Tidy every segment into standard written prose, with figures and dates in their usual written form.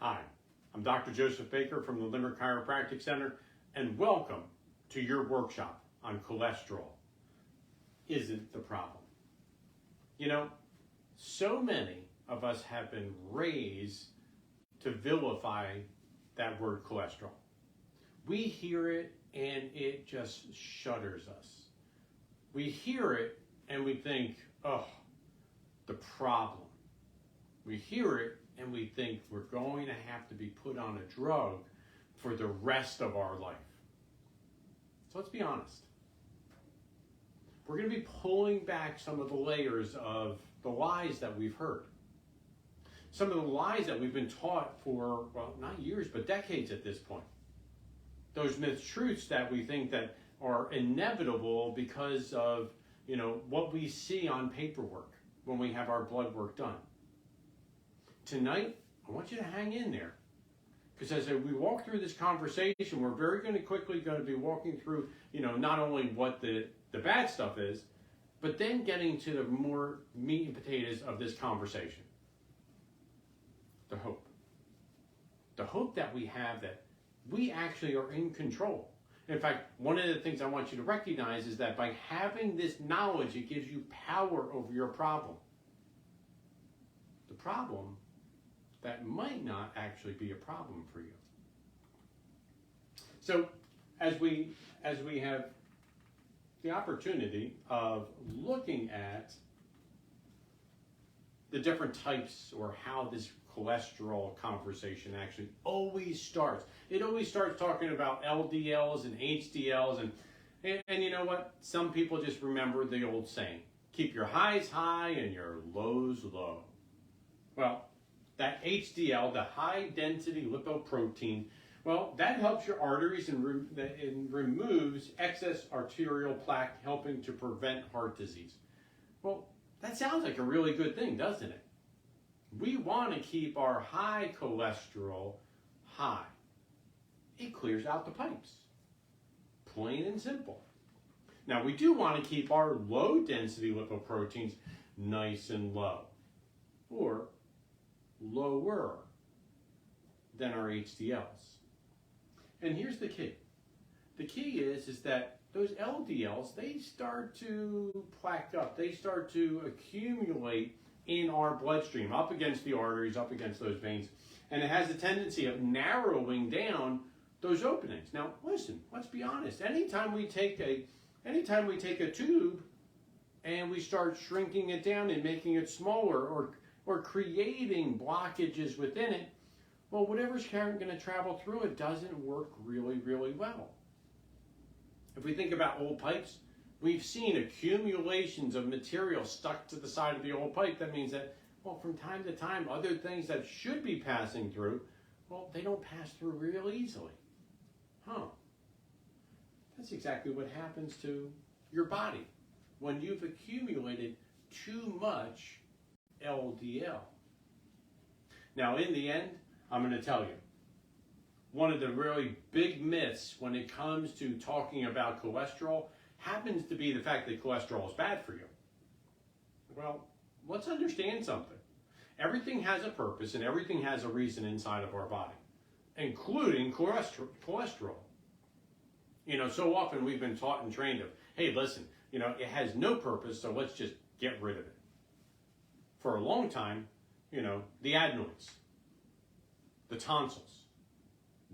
Hi, I'm Dr. Joseph Baker from the Limerick Chiropractic Center, and welcome to your workshop on cholesterol. Isn't the problem? You know, so many of us have been raised to vilify that word cholesterol. We hear it and it just shudders us. We hear it and we think, oh, the problem. We hear it and we think we're going to have to be put on a drug for the rest of our life. So let's be honest. We're going to be pulling back some of the layers of the lies that we've heard. Some of the lies that we've been taught for, well, not years, but decades at this point. Those myth-truths that we think that are inevitable because of, what we see on paperwork when we have our blood work done. Tonight, I want you to hang in there. Because as we walk through this conversation, we're very quickly going to be walking through, not only what the bad stuff is, but then getting to the more meat and potatoes of this conversation. The hope. The hope that we have that we actually are in control. In fact, one of the things I want you to recognize is that by having this knowledge, it gives you power over your problem. The problem that might not actually be a problem for you. So as we have the opportunity of looking at the different types or how this cholesterol conversation actually always starts. It always starts talking about LDLs and HDLs and you know what? Some people just remember the old saying, keep your highs high and your lows low. Well, that HDL, the high density lipoprotein, well, that helps your arteries and removes excess arterial plaque, helping to prevent heart disease. Well, that sounds like a really good thing, doesn't it? We want to keep our high cholesterol high. It clears out the pipes. Plain and simple. Now, we do want to keep our low density lipoproteins nice and low, or lower than our HDLs. And here's the key. The key is that those LDLs, they start to plaque up. They start to accumulate in our bloodstream, up against the arteries, up against those veins. And it has a tendency of narrowing down those openings. Now, listen, let's be honest. Anytime we take a tube and we start shrinking it down and making it smaller or creating blockages within it, well, whatever's going to travel through it doesn't work really, really well. If we think about old pipes, we've seen accumulations of material stuck to the side of the old pipe. That means that, well, from time to time, other things that should be passing through, well, they don't pass through real easily. That's exactly what happens to your body when you've accumulated too much LDL. Now, in the end, I'm going to tell you, one of the really big myths when it comes to talking about cholesterol happens to be the fact that cholesterol is bad for you. Well, let's understand something. Everything has a purpose and everything has a reason inside of our body, including cholesterol. So often we've been taught and trained of, hey, listen, it has no purpose, so let's just get rid of it. For a long time, the adenoids, the tonsils,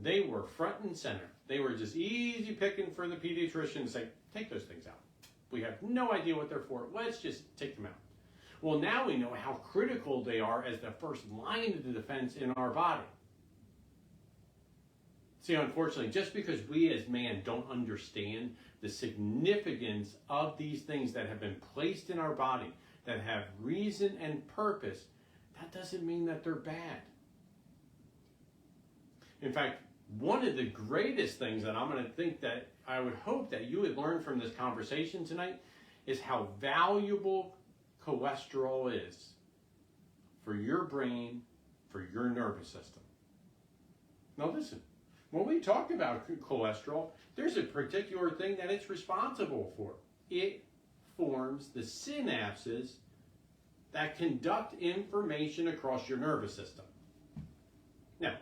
they were front and center. They were just easy picking for the pediatrician and say, take those things out. We have no idea what they're for. Let's just take them out. Well, now we know how critical they are as the first line of the defense in our body. See, unfortunately, just because we as man don't understand the significance of these things that have been placed in our body, that have reason and purpose, that doesn't mean that they're bad. In fact, one of the greatest things that I'm going to think that I would hope that you would learn from this conversation tonight is how valuable cholesterol is for your brain, for your nervous system. Now listen, when we talk about cholesterol, there's a particular thing that it's responsible for. It forms the synapses that conduct information across your nervous system. Now,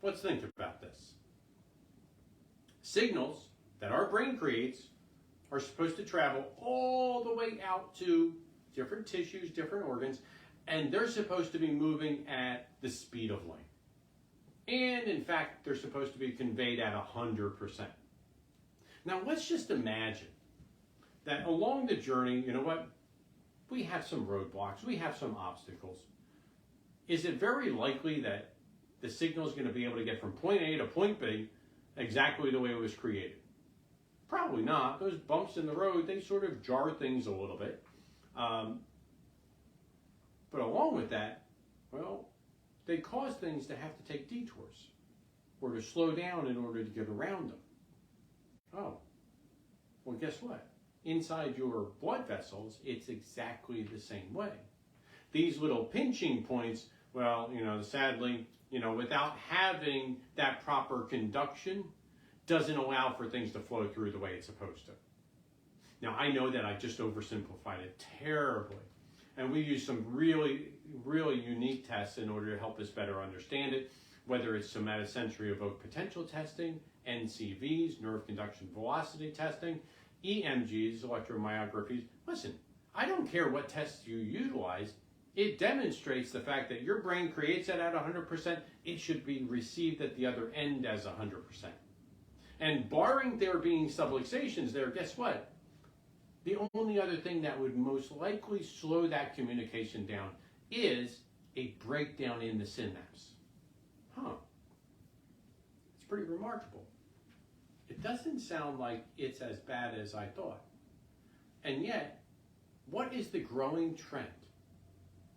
let's think about this. Signals that our brain creates are supposed to travel all the way out to different tissues, different organs, and they're supposed to be moving at the speed of light. And in fact, they're supposed to be conveyed at 100%. Now, let's just imagine that along the journey, you know what? We have some roadblocks, we have some obstacles. Is it very likely that the signal is going to be able to get from point A to point B exactly the way it was created? Probably not. Those bumps in the road, they sort of jar things a little bit. But along with that, well, they cause things to have to take detours or to slow down in order to get around them. Oh, well, guess what? Inside your blood vessels, it's exactly the same way. These little pinching points, well, sadly, without having that proper conduction, doesn't allow for things to flow through the way it's supposed to. Now, I know that I just oversimplified it terribly, and we use some really, really unique tests in order to help us better understand it, whether it's somatosensory evoked potential testing, NCVs, nerve conduction velocity testing, EMGs, electromyographies. Listen, I don't care what tests you utilize. It demonstrates the fact that your brain creates it at 100%. It should be received at the other end as 100%. And barring there being subluxations there, guess what? The only other thing that would most likely slow that communication down is a breakdown in the synapse. It's pretty remarkable. It doesn't sound like it's as bad as I thought. And yet, what is the growing trend?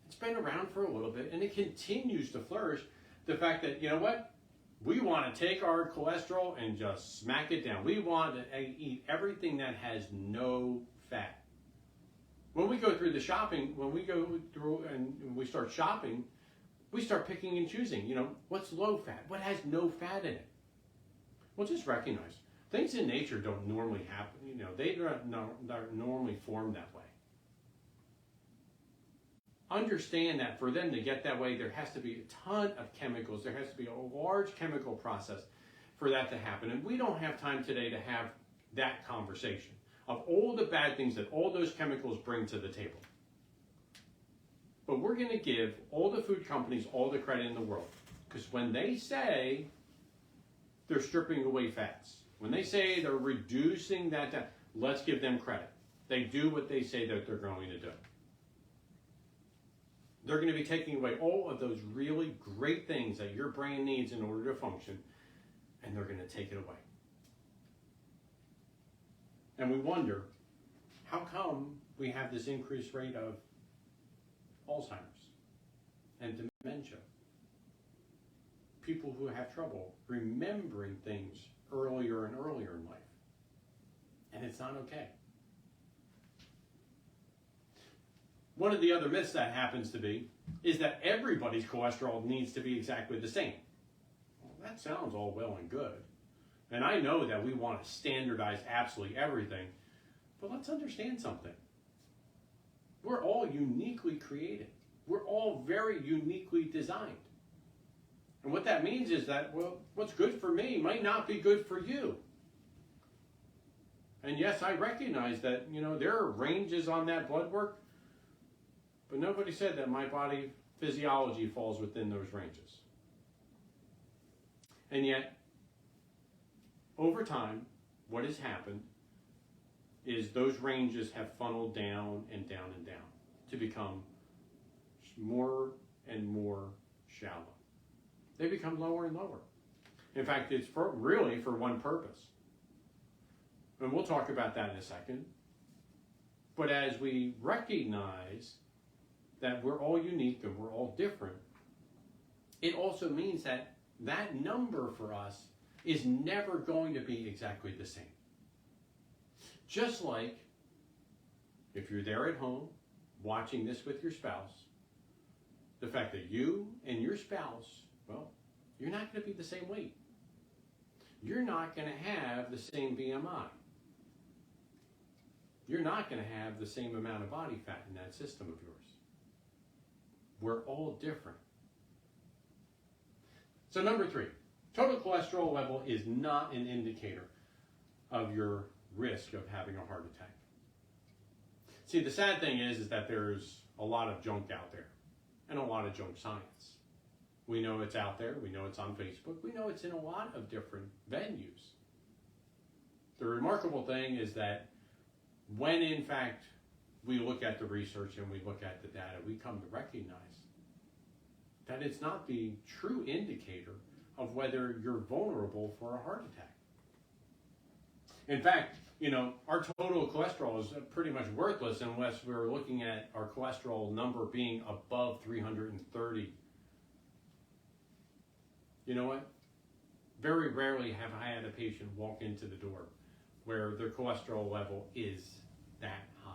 It's been around for a little bit, and it continues to flourish. The fact that, we want to take our cholesterol and just smack it down. We want to eat everything that has no fat. When we go through the shopping, when we go through and we start shopping, we start picking and choosing, what's low fat? What has no fat in it? Well, just recognize, things in nature don't normally happen. They're not normally formed that way. Understand that for them to get that way, there has to be a ton of chemicals. There has to be a large chemical process for that to happen. And we don't have time today to have that conversation of all the bad things that all those chemicals bring to the table. But we're going to give all the food companies all the credit in the world. Because when they say they're stripping away fats, when they say they're reducing that down, let's give them credit. They do what they say that they're going to do. They're going to be taking away all of those really great things that your brain needs in order to function, and they're going to take it away. And we wonder, how come we have this increased rate of Alzheimer's and dementia? People who have trouble remembering things earlier and earlier in life. And it's not okay. One of the other myths that happens to be is that everybody's cholesterol needs to be exactly the same. Well, that sounds all well and good. And I know that we want to standardize absolutely everything, but let's understand something. We're all uniquely created. We're all very uniquely designed. And what that means is that, well, what's good for me might not be good for you. And yes, I recognize that, there are ranges on that blood work, but nobody said that my body physiology falls within those ranges. And yet, over time, what has happened is those ranges have funneled down and down and down to become more and more shallow. They become lower and lower. In fact, it's really for one purpose. And we'll talk about that in a second. But as we recognize that we're all unique and we're all different, it also means that that number for us is never going to be exactly the same. Just like if you're there at home watching this with your spouse, the fact that you and your spouse, well, you're not going to be the same weight. You're not going to have the same BMI. You're not going to have the same amount of body fat in that system of yours. We're all different. So number 3, Total cholesterol level is not an indicator of your risk of having a heart attack. See, the sad thing is that there's a lot of junk out there and a lot of junk science. We know it's out there. We know it's on Facebook. We know it's in a lot of different venues. The remarkable thing is that when, in fact, we look at the research and we look at the data, we come to recognize that it's not the true indicator of whether you're vulnerable for a heart attack. In fact, our total cholesterol is pretty much worthless unless we're looking at our cholesterol number being above 330. You know what? Very rarely have I had a patient walk into the door where their cholesterol level is that high.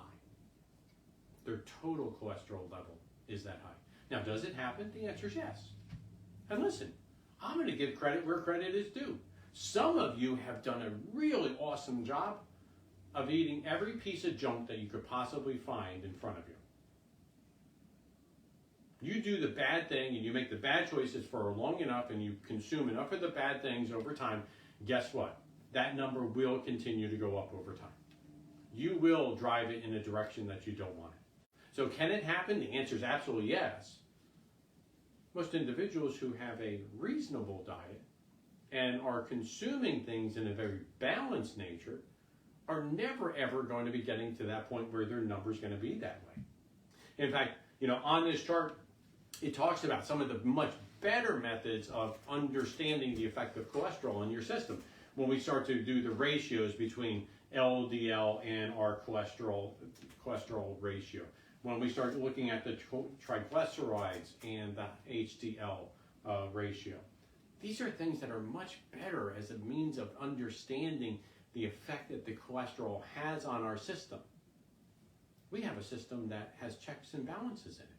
Their total cholesterol level is that high. Now, does it happen? The answer is yes. And listen, I'm going to give credit where credit is due. Some of you have done a really awesome job of eating every piece of junk that you could possibly find in front of you. You do the bad thing and you make the bad choices for long enough and you consume enough of the bad things over time, guess what? That number will continue to go up over time. You will drive it in a direction that you don't want it. So can it happen? The answer is absolutely yes. Most individuals who have a reasonable diet and are consuming things in a very balanced nature are never ever going to be getting to that point where their number is going to be that way. In fact, on this chart, it talks about some of the much better methods of understanding the effect of cholesterol in your system. When we start to do the ratios between LDL and our cholesterol ratio. When we start looking at the triglycerides and the HDL ratio. These are things that are much better as a means of understanding the effect that the cholesterol has on our system. We have a system that has checks and balances in it.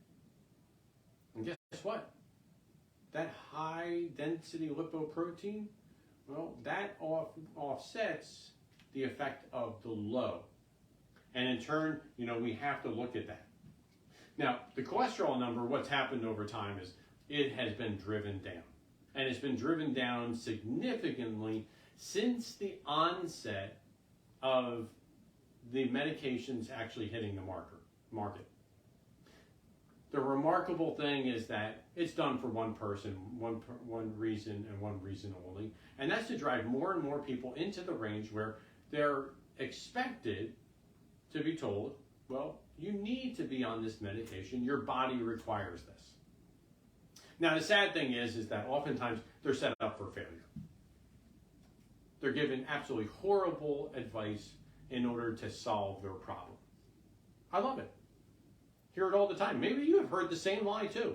And guess what? That high density lipoprotein, well, that offsets the effect of the low. And in turn, we have to look at that. Now, the cholesterol number, what's happened over time is it has been driven down. And it's been driven down significantly since the onset of the medications actually hitting the market. The remarkable thing is that it's done for one person, one reason and one reason only, and that's to drive more and more people into the range where they're expected to be told, well, you need to be on this medication, your body requires this. Now, the sad thing is that oftentimes they're set up for failure. They're given absolutely horrible advice in order to solve their problem. I love it. Hear it all the time. Maybe you have heard the same lie too.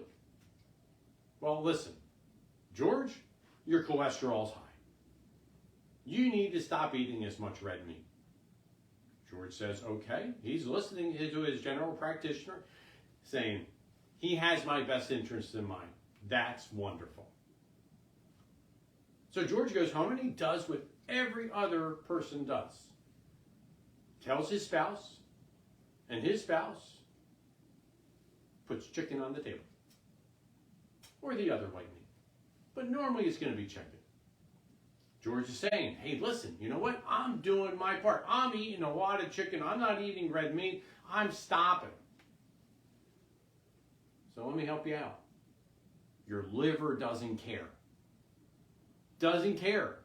Well, listen, George, your cholesterol's high. You need to stop eating as much red meat. George says, okay. He's listening to his general practitioner saying, he has my best interests in mind. That's wonderful. So George goes home and he does what every other person does. Tells his spouse, and his spouse puts chicken on the table. Or the other white meat. But normally it's going to be chicken. George is saying, hey, listen, you know what? I'm doing my part. I'm eating a lot of chicken. I'm not eating red meat. I'm stopping. So let me help you out. Your liver doesn't care. Doesn't care.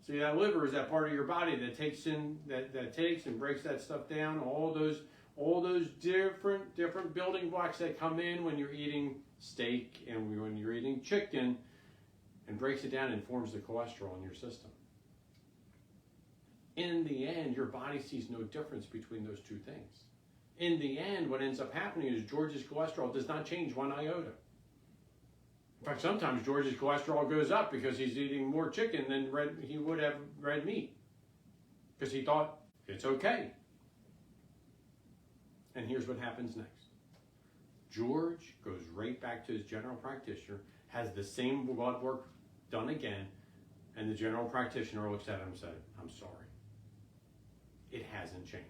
See, that liver is that part of your body that takes in that takes and breaks that stuff down. All those different building blocks that come in when you're eating steak and when you're eating chicken, and breaks it down and forms the cholesterol in your system. In the end, your body sees no difference between those two things. In the end, what ends up happening is George's cholesterol does not change one iota. In fact, sometimes George's cholesterol goes up because he's eating more chicken than he would have red meat. Because he thought, it's okay. And here's what happens next. George goes right back to his general practitioner, has the same blood work done again, and the general practitioner looks at him and says, I'm sorry. It hasn't changed.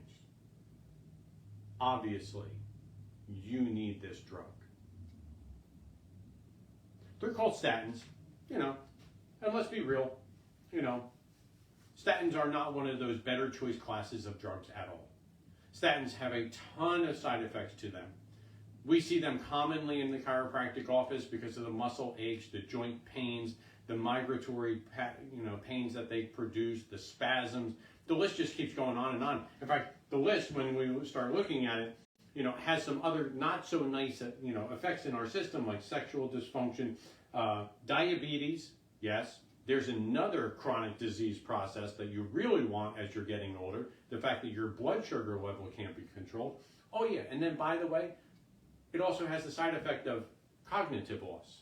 Obviously, you need this drug. They're called statins. And let's be real, you know, statins are not one of those better choice classes of drugs at all. Statins have a ton of side effects to them. We see them commonly in the chiropractic office because of the muscle aches, the joint pains, the migratory pains that they produce, the spasms. The list just keeps going on and on. In fact, the list, when we start looking at it, has some other not so nice effects in our system, like sexual dysfunction, diabetes. Yes, there's another chronic disease process that you really want as you're getting older. The fact that your blood sugar level can't be controlled. Oh yeah, and then by the way, it also has the side effect of cognitive loss,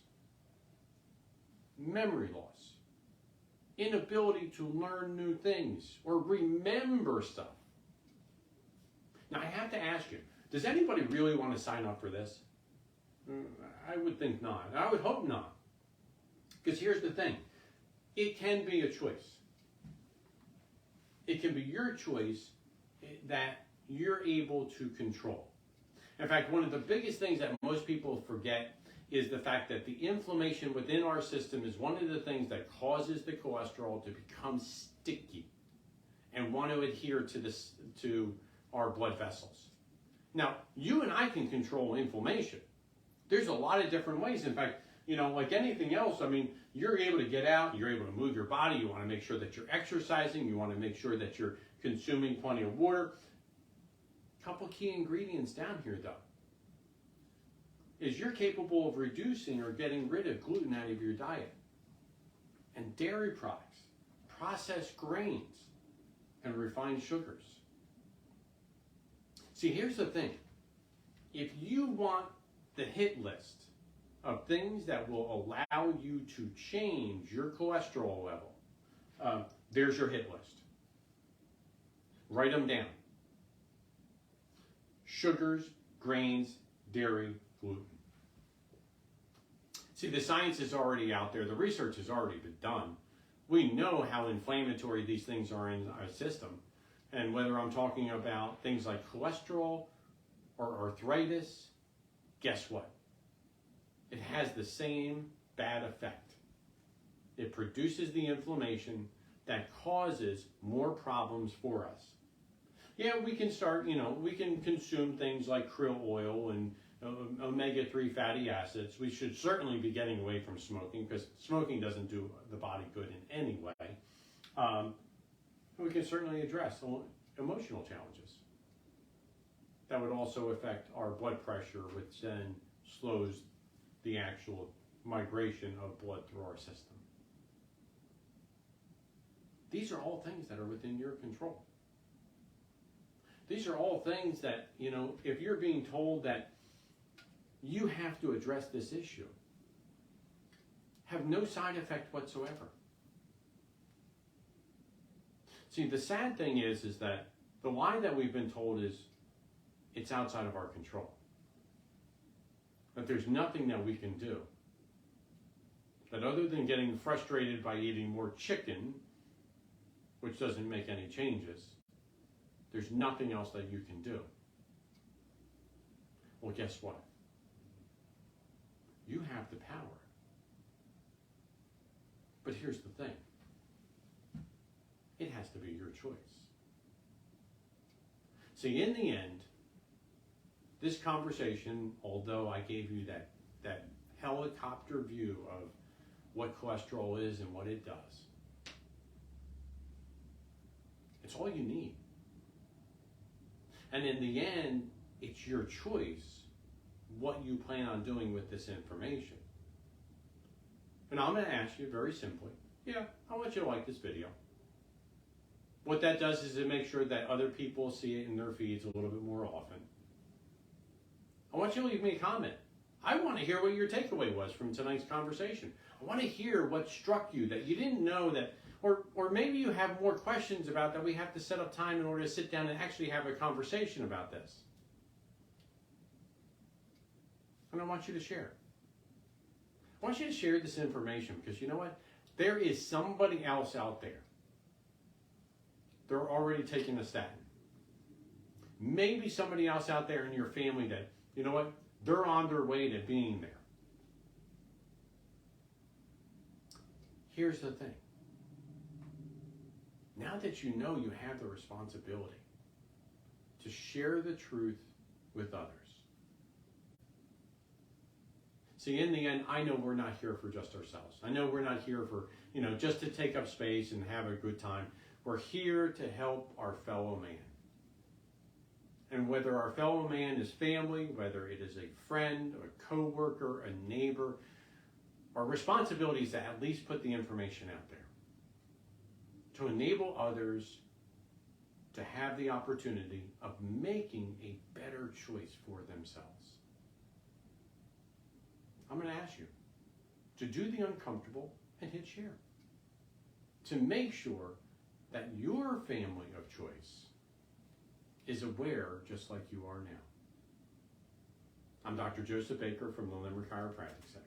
memory loss, inability to learn new things or remember stuff. Now I have to ask you, does anybody really want to sign up for this? I would think not. I would hope not. Because here's the thing. It can be a choice. It can be your choice that you're able to control. In fact, one of the biggest things that most people forget is the fact that the inflammation within our system is one of the things that causes the cholesterol to become sticky and want to adhere to our blood vessels. Now, you and I can control inflammation. There's a lot of different ways. In fact, like anything else, you're able to get out, you're able to move your body, you want to make sure that you're exercising, you want to make sure that you're consuming plenty of water. Couple key ingredients down here, though, is you're capable of reducing or getting rid of gluten out of your diet, and dairy products, processed grains, and refined sugars. See, here's the thing. If you want the hit list of things that will allow you to change your cholesterol level, there's your hit list. Write them down. Sugars, grains, dairy, gluten. See, the science is already out there. The research has already been done. We know how inflammatory these things are in our system. And whether I'm talking about things like cholesterol or arthritis, guess what? It has the same bad effect. It produces the inflammation that causes more problems for us. Yeah, we can start, we can consume things like krill oil and omega-3 fatty acids. We should certainly be getting away from smoking because smoking doesn't do the body good in any way. We can certainly address emotional challenges. That would also affect our blood pressure, which then slows the actual migration of blood through our system. These are all things that are within your control. These are all things that, if you're being told that you have to address this issue, have no side effect whatsoever. See, the sad thing is that the lie that we've been told is it's outside of our control. That there's nothing that we can do. That other than getting frustrated by eating more chicken, which doesn't make any changes, there's nothing else that you can do. Well, guess what? You have the power. But here's the thing. It has to be your choice. See, in the end, this conversation, although I gave you that helicopter view of what cholesterol is and what it does, it's all you need. And in the end, it's your choice what you plan on doing with this information. And I'm going to ask you very simply, I want you to like this video. What that does is it makes sure that other people see it in their feeds a little bit more often. I want you to leave me a comment. I want to hear what your takeaway was from tonight's conversation. I want to hear what struck you that you didn't know that, or maybe you have more questions about that we have to set up time in order to sit down and actually have a conversation about this. And I want you to share. I want you to share this information because you know what? There is somebody else out there. They're already taking a statin. Maybe somebody else out there in your family that, you know what? They're on their way to being there. here's the thing. Now that you know you have the responsibility to share the truth with others. See, in the end, I know we're not here for just ourselves. I know we're not here for, just to take up space and have a good time. We're here to help our fellow man. And whether our fellow man is family, whether it is a friend, a coworker, a neighbor, our responsibility is to at least put the information out there, to enable others to have the opportunity of making a better choice for themselves. I'm going to ask you to do the uncomfortable and hit share, to make sure that your family of choice is aware just like you are now. I'm Dr. Joseph Baker from the Limerick Chiropractic Center.